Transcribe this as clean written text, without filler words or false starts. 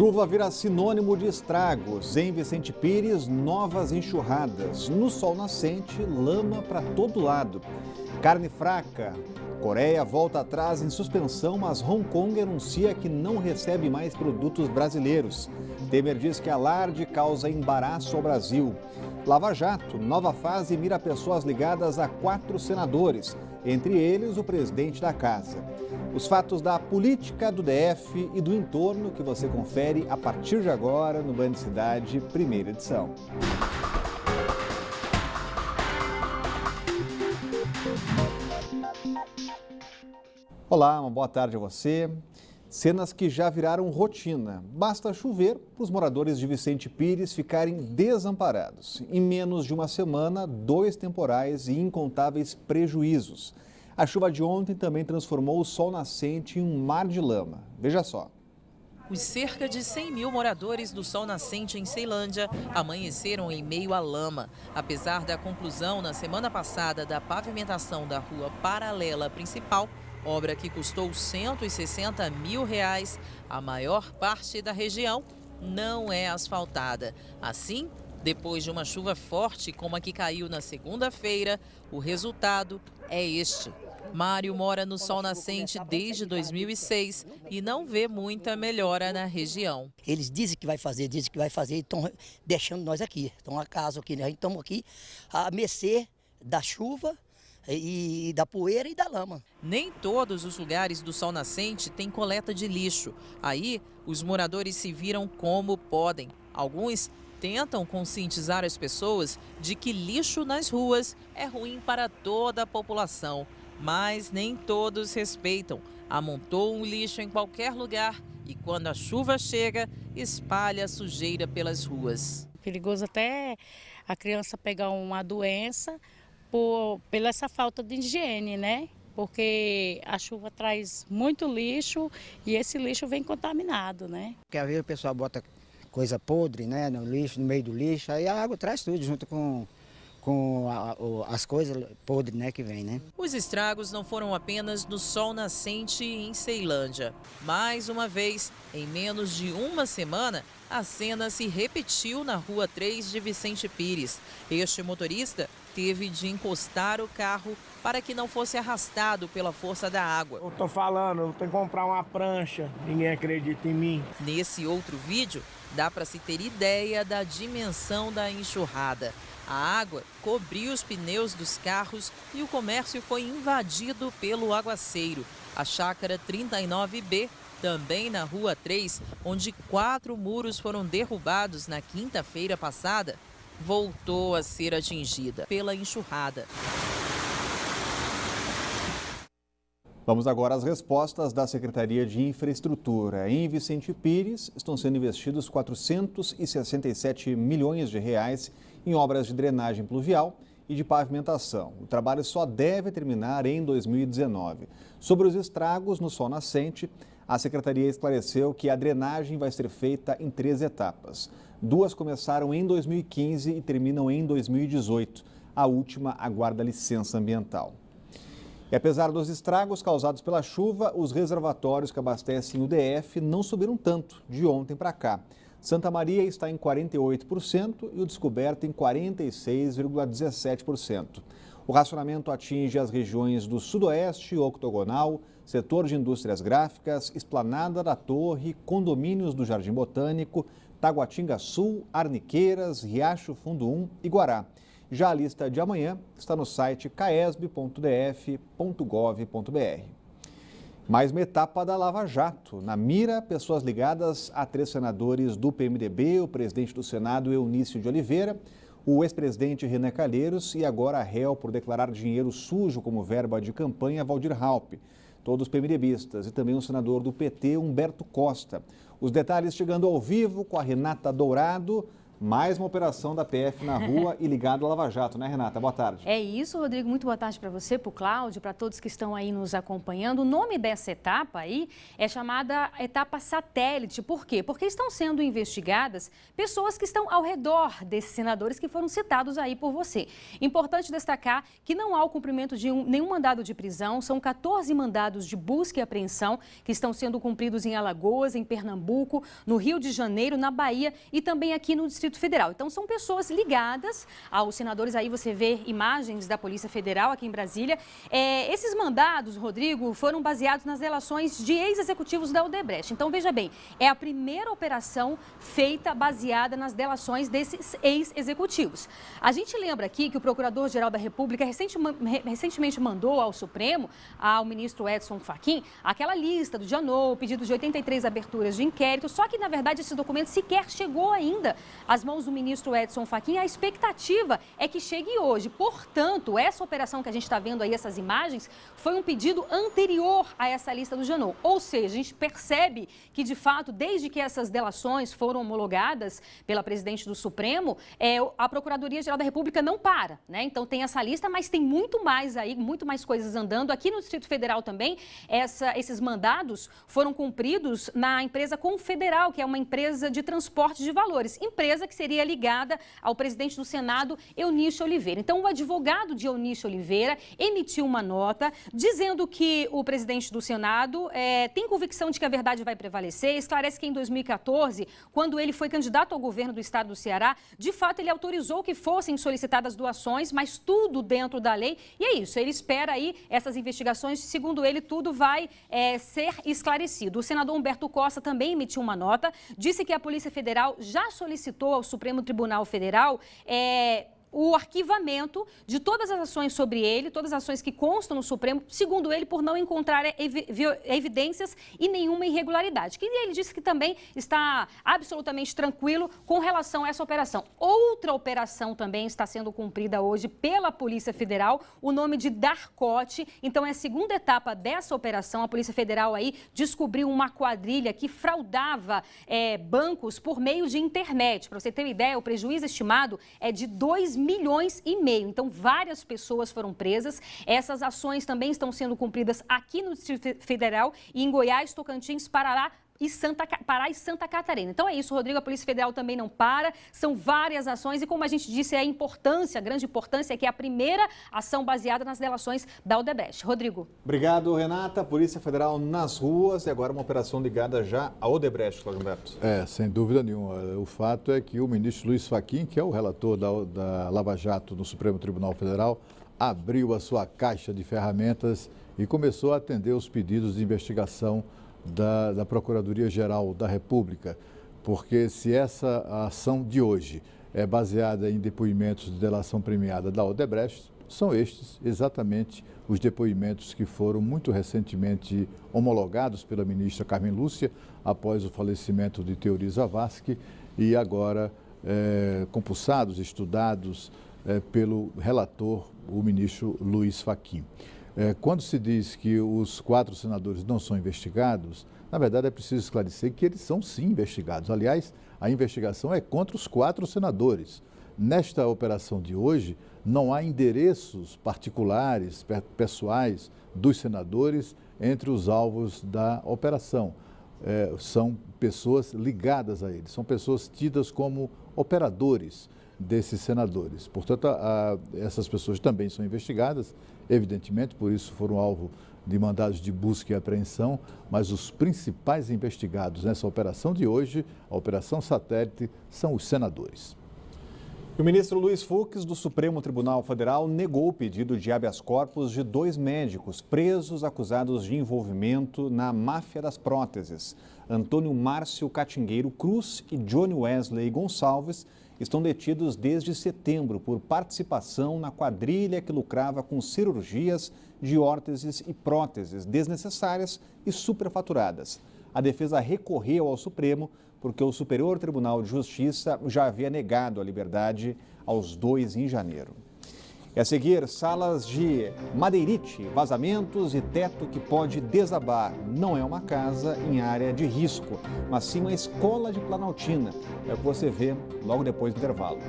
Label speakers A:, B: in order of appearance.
A: Chuva vira sinônimo de estragos. Em Vicente Pires, novas enxurradas. No sol nascente, lama para todo lado. Carne fraca. Coreia volta atrás em suspensão, mas Hong Kong anuncia que não recebe mais produtos brasileiros. Temer diz que alarde causa embaraço ao Brasil. Lava Jato, nova fase mira pessoas ligadas a 4 senadores, entre eles o presidente da casa. Os fatos da política do DF e do entorno que você confere a partir de agora no Band Cidade, primeira edição. Olá, uma boa tarde a você. Cenas que já viraram rotina. Basta chover para os moradores de Vicente Pires ficarem desamparados. Em menos de uma semana, 2 temporais e incontáveis prejuízos. A chuva de ontem também transformou o sol nascente em um mar de lama. Veja só.
B: Os cerca de 100 mil moradores do Sol Nascente em Ceilândia amanheceram em meio à lama. Apesar da conclusão na semana passada da pavimentação da rua paralela principal, obra que custou R$160 mil, a maior parte da região não é asfaltada. Assim, depois de uma chuva forte como a que caiu na segunda-feira, o resultado é este. Mário mora no Sol Nascente desde 2006 e não vê muita melhora na região.
C: Eles dizem que vai fazer e estão deixando nós aqui. Então, acaso aqui, nós estamos aqui a mercê da chuva e da poeira e da lama.
B: Nem todos os lugares do Sol Nascente têm coleta de lixo. Aí, os moradores se viram como podem. Alguns tentam conscientizar as pessoas de que lixo nas ruas é ruim para toda a população. Mas nem todos respeitam. Amontou um lixo em qualquer lugar e quando a chuva chega, espalha a sujeira pelas ruas.
D: Perigoso até a criança pegar uma doença pela essa falta de higiene, né? Porque a chuva traz muito lixo e esse lixo vem contaminado, né?
E: Porque às vezes o pessoal bota coisa podre, né, no lixo, no meio do lixo, aí a água traz tudo junto com as coisas podres, né, que vem, né?
B: Os estragos não foram apenas no Sol Nascente e em Ceilândia. Mais uma vez, em menos de uma semana, a cena se repetiu na Rua 3 de Vicente Pires. Este motorista teve de encostar o carro para que não fosse arrastado pela força da água.
F: Eu tô falando, eu tenho que comprar uma prancha, ninguém acredita em mim.
B: Nesse outro vídeo, dá para se ter ideia da dimensão da enxurrada. A água cobriu os pneus dos carros e o comércio foi invadido pelo aguaceiro. A chácara 39B, também na Rua 3, onde 4 muros foram derrubados na quinta-feira passada, voltou a ser atingida pela enxurrada.
A: Vamos agora às respostas da Secretaria de Infraestrutura. Em Vicente Pires, estão sendo investidos R$467 milhões em obras de drenagem pluvial e de pavimentação. O trabalho só deve terminar em 2019. Sobre os estragos no Sol Nascente, a Secretaria esclareceu que a drenagem vai ser feita em 3 etapas. 2 começaram em 2015 e terminam em 2018. A última aguarda licença ambiental. E apesar dos estragos causados pela chuva, os reservatórios que abastecem o DF não subiram tanto de ontem para cá. Santa Maria está em 48% e o Descoberto em 46,17%. O racionamento atinge as regiões do Sudoeste, Octogonal, setor de indústrias gráficas, Esplanada da Torre, condomínios do Jardim Botânico, Taguatinga Sul, Arniqueiras, Riacho Fundo 1 e Guará. Já a lista de amanhã está no site caesb.df.gov.br. Mais uma etapa da Lava Jato. Na mira, pessoas ligadas a 3 senadores do PMDB, o presidente do Senado, Eunício de Oliveira, o ex-presidente Renan Calheiros e agora réu por declarar dinheiro sujo como verba de campanha, Waldir Raupp. Todos PMDBistas e também o senador do PT, Humberto Costa. Os detalhes chegando ao vivo com a Renata Dourado. Mais uma operação da PF na rua e ligado à Lava Jato, né, Renata? Boa tarde.
G: É isso, Rodrigo. Muito boa tarde para você, para o Cláudio, para todos que estão aí nos acompanhando. O nome dessa etapa aí é chamada etapa satélite. Por quê? Porque estão sendo investigadas pessoas que estão ao redor desses senadores que foram citados aí por você. Importante destacar que não há o cumprimento de nenhum mandado de prisão. São 14 mandados de busca e apreensão que estão sendo cumpridos em Alagoas, em Pernambuco, no Rio de Janeiro, na Bahia e também aqui no Distrito Federal. Então, são pessoas ligadas aos senadores. Aí você vê imagens da Polícia Federal aqui em Brasília. Esses mandados, Rodrigo, foram baseados nas delações de ex-executivos da Odebrecht. Então, veja bem, é a primeira operação feita baseada nas delações desses ex-executivos. A gente lembra aqui que o Procurador-Geral da República recentemente mandou ao Supremo, ao ministro Edson Fachin, aquela lista do Janot, pedido de 83 aberturas de inquérito, só que, na verdade, esse documento sequer chegou ainda às mãos do ministro Edson Fachin. A expectativa é que chegue hoje. Portanto, essa operação que a gente está vendo aí, essas imagens, foi um pedido anterior a essa lista do Janot. Ou seja, a gente percebe que, de fato, desde que essas delações foram homologadas pela presidente do Supremo, a Procuradoria-Geral da República não para, né? Então, tem essa lista, mas tem muito mais aí, muito mais coisas andando. Aqui no Distrito Federal também, esses mandados foram cumpridos na empresa Confederal, que é uma empresa de transporte de valores, empresa que seria ligada ao presidente do Senado, Eunício Oliveira. Então, o advogado de Eunício Oliveira emitiu uma nota dizendo que o presidente do Senado tem convicção de que a verdade vai prevalecer. Esclarece que em 2014, quando ele foi candidato ao governo do estado do Ceará, de fato ele autorizou que fossem solicitadas doações, mas tudo dentro da lei. E é isso, ele espera aí essas investigações, segundo ele, tudo vai ser esclarecido. O senador Humberto Costa também emitiu uma nota, disse que a Polícia Federal já solicitou ao Supremo Tribunal Federal o arquivamento de todas as ações sobre ele, todas as ações que constam no Supremo, segundo ele, por não encontrar evidências e nenhuma irregularidade. E ele disse que também está absolutamente tranquilo com relação a essa operação. Outra operação também está sendo cumprida hoje pela Polícia Federal, o nome de Darcote. Então, é a segunda etapa dessa operação. A Polícia Federal aí descobriu uma quadrilha que fraudava bancos por meio de internet. Para você ter uma ideia, o prejuízo estimado é de 2,5 milhões. Então, várias pessoas foram presas. Essas ações também estão sendo cumpridas aqui no Distrito Federal e em Goiás, Tocantins, Pará e Santa Catarina. Então é isso, Rodrigo, a Polícia Federal também não para, são várias ações e, como a gente disse, a grande importância é que é a primeira ação baseada nas delações da Odebrecht. Rodrigo.
A: Obrigado, Renata. Polícia Federal nas ruas e agora uma operação ligada já à Odebrecht, Cláudio Humberto.
H: Sem dúvida nenhuma. O fato é que o ministro Luiz Fachin, que é o relator da Lava Jato no Supremo Tribunal Federal, abriu a sua caixa de ferramentas e começou a atender os pedidos de investigação da Procuradoria-Geral da República, porque se essa ação de hoje é baseada em depoimentos de delação premiada da Odebrecht, são estes exatamente os depoimentos que foram muito recentemente homologados pela ministra Carmen Lúcia, após o falecimento de Teori Zavascki, e agora compulsados, estudados pelo relator, o ministro Luiz Fachin. Quando se diz que os 4 senadores não são investigados, na verdade é preciso esclarecer que eles são sim investigados. Aliás, a investigação é contra os 4 senadores. Nesta operação de hoje, não há endereços particulares, pessoais dos senadores entre os alvos da operação. São pessoas ligadas a eles, são pessoas tidas como operadores desses senadores. Portanto, essas pessoas também são investigadas, evidentemente, por isso foram alvo de mandados de busca e apreensão, mas os principais investigados nessa operação de hoje, a Operação Satélite, são os senadores.
A: O ministro Luiz Fux, do Supremo Tribunal Federal, negou o pedido de habeas corpus de 2 médicos presos acusados de envolvimento na máfia das próteses. Antônio Márcio Catingueiro Cruz e Johnny Wesley Gonçalves estão detidos desde setembro por participação na quadrilha que lucrava com cirurgias de órteses e próteses desnecessárias e superfaturadas. A defesa recorreu ao Supremo porque o Superior Tribunal de Justiça já havia negado a liberdade aos 2 em janeiro. E a seguir, salas de madeirite, vazamentos e teto que pode desabar. Não é uma casa em área de risco, mas sim uma escola de Planaltina. É o que você vê logo depois do intervalo.